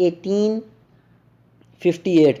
1858।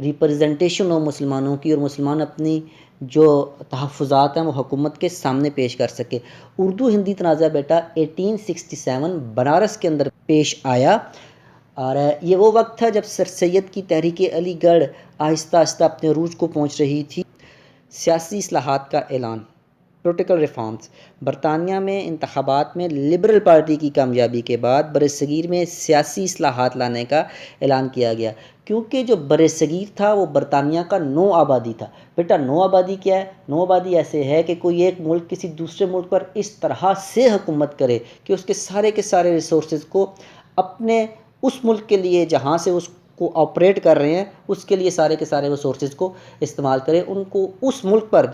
Representation ہو مسلمانوں کی اور مسلمان اپنی جو تحفظات ہیں وہ حکومت کے سامنے پیش کر سکے۔ اردو ہندی تنازع بیٹا 1867 بنارس کے اندر پیش آیا، اور یہ وہ وقت تھا جب سر سید کی تحریک علی گڑھ آہستہ آہستہ اپنے عروج کو پہنچ رہی تھی۔ سیاسی اصلاحات کا اعلان، پولیٹیکل ریفارمز۔ برطانیہ میں انتخابات میں لبرل پارٹی کی کامیابی کے بعد برصغیر میں سیاسی اصلاحات لانے کا اعلان کیا گیا، کیونکہ جو برصغیر تھا وہ برطانیہ کا نو آبادی تھا۔ بیٹا نو آبادی کیا ہے؟ نو آبادی ایسے ہے کہ کوئی ایک ملک کسی دوسرے ملک پر اس طرح سے حکومت کرے کہ اس کے سارے ریسورسز کو اپنے اس ملک کے لیے جہاں سے اس کو آپریٹ کر رہے ہیں اس کے لیے سارے کے سارے ریسورسز کو استعمال کرے، ان کو اس ملک پر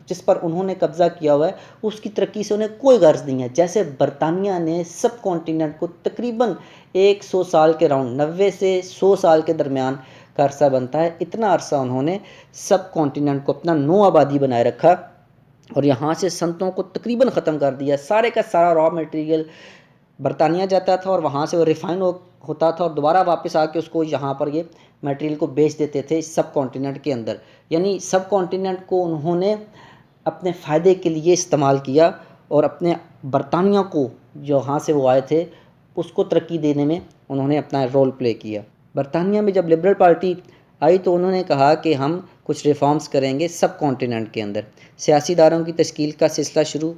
جس پر انہوں نے قبضہ کیا ہوا ہے اس کی ترقی سے انہیں کوئی غرض نہیں ہے۔ جیسے برطانیہ نے سب کانٹیننٹ کو تقریباً 100 سال کے راؤنڈ 90 سے 100 سال کے درمیان کا عرصہ بنتا ہے، اتنا عرصہ انہوں نے سب کانٹیننٹ کو اپنا نو آبادی بنائے رکھا اور یہاں سے صنعتوں کو تقریباً ختم کر دیا۔ سارے کا سارا را میٹیریل برطانیہ جاتا تھا اور وہاں سے وہ ریفائن ہوتا تھا اور دوبارہ واپس آ کے اس کو یہاں پر یہ میٹیریل کو بیچ دیتے تھے سب کانٹیننٹ کے اندر۔ یعنی سب کانٹیننٹ کو انہوں نے اپنے فائدے کے لیے استعمال کیا اور اپنے برطانیہ کو جہاں سے وہ آئے تھے اس کو ترقی دینے میں انہوں نے اپنا رول پلے کیا۔ برطانیہ میں جب لبرل پارٹی آئی تو انہوں نے کہا کہ ہم کچھ ریفارمز کریں گے سب کانٹیننٹ کے اندر۔ سیاسی اداروں کی تشکیل کا سلسلہ شروع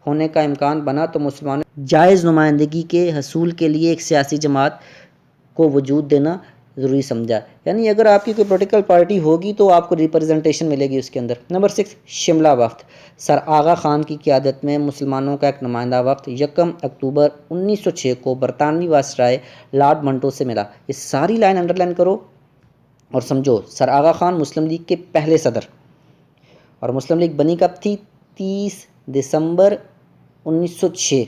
ہونے کا امکان بنا تو مسلمانوں جائز نمائندگی کے حصول کے لیے ایک سیاسی جماعت کو وجود دینا ضروری سمجھا۔ یعنی اگر آپ کی کوئی پولیٹیکل پارٹی ہوگی تو آپ کو ریپرزنٹیشن ملے گی اس کے اندر۔ نمبر 6 شملہ وفد۔ سر آغا خان کی قیادت میں مسلمانوں کا ایک نمائندہ وفد 1 اکتوبر 1906 کو برطانوی وائسرائے لارڈ منٹو سے ملا۔ یہ ساری لائن انڈرلائن کرو اور سمجھو۔ سر آغا خان مسلم لیگ کے پہلے صدر، اور مسلم لیگ بنی کب تھی؟ 30 دسمبر 1906۔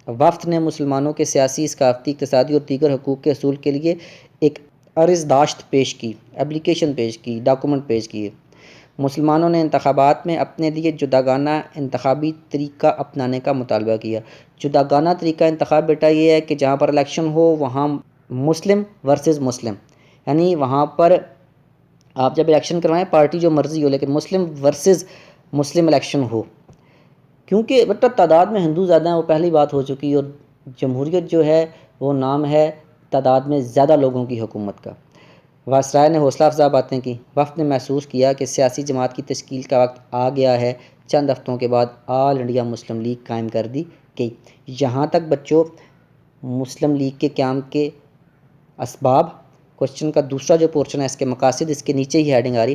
وفد نے مسلمانوں کے سیاسی، ثقافتی، اقتصادی اور دیگر حقوق کے حصول کے لیے ایک عرضداشت پیش کی، اپلیکیشن پیش کی، ڈاکومنٹ پیش کیے۔ مسلمانوں نے انتخابات میں اپنے لیے جداگانہ انتخابی طریقہ اپنانے کا مطالبہ کیا۔ جداگانہ طریقہ انتخاب بیٹا یہ ہے کہ جہاں پر الیکشن ہو وہاں مسلم ورسز مسلم، یعنی وہاں پر آپ جب الیکشن کروائیں پارٹی جو مرضی ہو لیکن مسلم ورسز مسلم الیکشن ہو، کیونکہ بیٹا تعداد میں ہندو زیادہ ہیں وہ پہلی بات ہو چکی، اور جمہوریت جو ہے وہ نام ہے تعداد میں زیادہ لوگوں کی حکومت کا۔ وائسرائے نے حوصلہ افزا باتیں کی۔ وفد نے محسوس کیا کہ سیاسی جماعت کی تشکیل کا وقت آ گیا ہے۔ چند ہفتوں کے بعد آل انڈیا مسلم لیگ قائم کر دی گئی۔ یہاں تک بچوں مسلم لیگ کے قیام کے اسباب، کوشچن کا دوسرا جو پورشن ہے اس کے مقاصد، اس کے نیچے ہی ہیڈنگ آ رہی،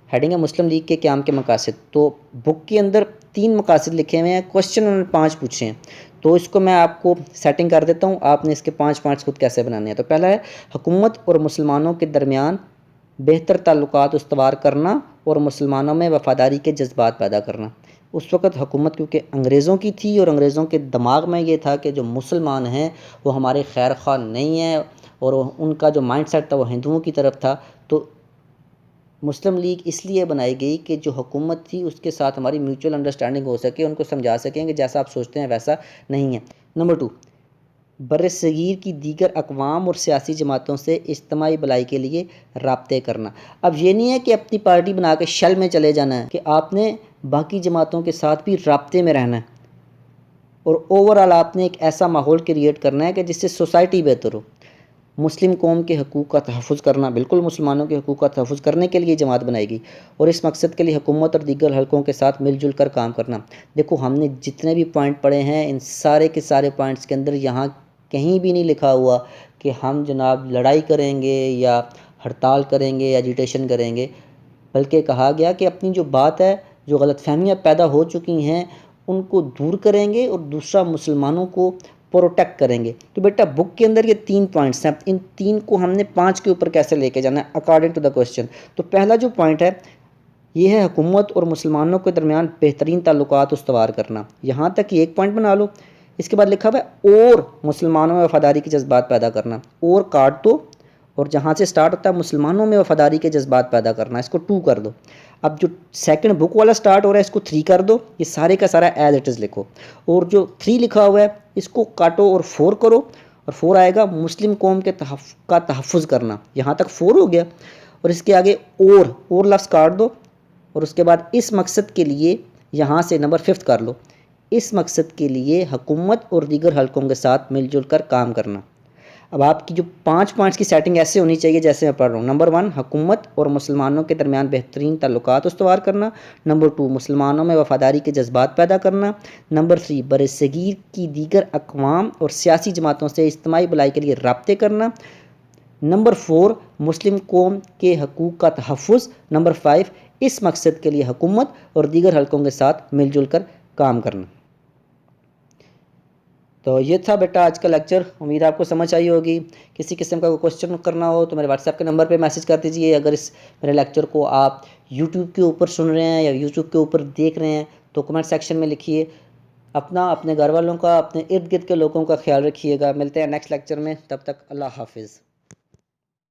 ہیڈنگ ہے مسلم لیگ کے قیام کے مقاصد۔ تو بک کے اندر 3 مقاصد لکھے ہوئے ہیں، کوشچن انہوں نے 5 پوچھے ہیں، تو اس کو میں آپ کو سیٹنگ کر دیتا ہوں، آپ نے اس کے 5 پوائنٹس خود کیسے بنانے ہیں۔ تو پہلا ہے حکومت اور مسلمانوں کے درمیان بہتر تعلقات استوار کرنا اور مسلمانوں میں وفاداری کے جذبات پیدا کرنا۔ اس وقت حکومت کیونکہ انگریزوں کی تھی اور انگریزوں کے دماغ میں یہ تھا کہ جو مسلمان ہیں وہ ہمارے خیر خواہ نہیں ہیں، اور ان کا جو مائنڈ سیٹ تھا وہ ہندوؤں کی طرف تھا، تو مسلم لیگ اس لیے بنائی گئی کہ جو حکومت تھی اس کے ساتھ ہماری میوچول انڈرسٹینڈنگ ہو سکے، ان کو سمجھا سکیں کہ جیسا آپ سوچتے ہیں ویسا نہیں ہے۔ نمبر 2 برصغیر کی دیگر اقوام اور سیاسی جماعتوں سے اجتماعی بھلائی کے لیے رابطے کرنا۔ اب یہ نہیں ہے کہ اپنی پارٹی بنا کے شل میں چلے جانا ہے، کہ آپ نے باقی جماعتوں کے ساتھ بھی رابطے میں رہنا ہے، اور اوورآل آپ نے ایک ایسا ماحول کریٹ کرنا ہے کہ جس سے سوسائٹی بہتر ہو۔ مسلم قوم کے حقوق کا تحفظ کرنا، بالکل مسلمانوں کے حقوق کا تحفظ کرنے کے لیے جماعت بنائی گئی، اور اس مقصد کے لیے حکومت اور دیگر حلقوں کے ساتھ مل جل کر کام کرنا۔ دیکھو ہم نے جتنے بھی پوائنٹ پڑھے ہیں ان سارے کے سارے پوائنٹس کے اندر یہاں کہیں بھی نہیں لکھا ہوا کہ ہم جناب لڑائی کریں گے یا ہڑتال کریں گے یا ایجیٹیشن کریں گے، بلکہ کہا گیا کہ اپنی جو بات ہے، جو غلط فہمیاں پیدا ہو چکی ہیں ان کو دور کریں گے اور دوسرا مسلمانوں کو پروٹیکٹ کریں گے۔ تو بیٹا بک کے اندر یہ 3 پوائنٹس ہیں، ان 3 کو ہم نے 5 کے اوپر کیسے لے کے جانا ہے اکارڈنگ ٹو دا کوشچن۔ تو پہلا جو پوائنٹ ہے یہ ہے حکومت اور مسلمانوں کے درمیان بہترین تعلقات استوار کرنا، یہاں تک یہ ایک پوائنٹ بنا لو۔ اس کے بعد لکھا ہوا ہے اور مسلمانوں میں وفاداری کے جذبات پیدا کرنا، اور کاٹ دو، اور جہاں سے سٹارٹ ہوتا ہے مسلمانوں میں وفاداری کے جذبات پیدا کرنا، اس کو 2 کر دو۔ اب جو سیکنڈ بک والا سٹارٹ ہو رہا ہے اس کو 3 کر دو، یہ سارے کا سارا ایز اٹ از لکھو، اور جو 3 لکھا ہوا ہے اس کو کاٹو اور 4 کرو، اور 4 آئے گا مسلم قوم کے کا تحفظ کرنا، یہاں تک 4 ہو گیا۔ اور اس کے آگے اور لفظ کاٹ دو، اور اس کے بعد اس مقصد کے لیے یہاں سے نمبر 5 کر لو، اس مقصد کے لیے حکومت اور دیگر حلقوں کے ساتھ مل جل کر کام کرنا۔ اب آپ کی جو 5 پوائنٹس کی سیٹنگ ایسے ہونی چاہیے جیسے میں پڑھ رہا ہوں۔ نمبر 1 حکومت اور مسلمانوں کے درمیان بہترین تعلقات استوار کرنا۔ نمبر 2 مسلمانوں میں وفاداری کے جذبات پیدا کرنا۔ نمبر 3 برصغیر کی دیگر اقوام اور سیاسی جماعتوں سے اجتماعی بھلائی کے لیے رابطے کرنا۔ نمبر 4 مسلم قوم کے حقوق کا تحفظ۔ نمبر 5 اس مقصد کے لیے حکومت اور دیگر حلقوں کے ساتھ مل جل کر کام کرنا۔ تو یہ تھا بیٹا آج کا لیکچر، امید آپ کو سمجھ آئی ہوگی۔ کسی قسم کا کوئی کوسچن کرنا ہو تو میرے واٹس ایپ کے نمبر پہ میسج کر دیجئے۔ اگر اس میرے لیکچر کو آپ یوٹیوب کے اوپر سن رہے ہیں یا یوٹیوب کے اوپر دیکھ رہے ہیں تو کمنٹ سیکشن میں لکھیے۔ اپنے گھر والوں کا، اپنے ارد گرد کے لوگوں کا خیال رکھیے گا۔ ملتے ہیں نیکسٹ لیکچر میں، تب تک اللہ حافظ۔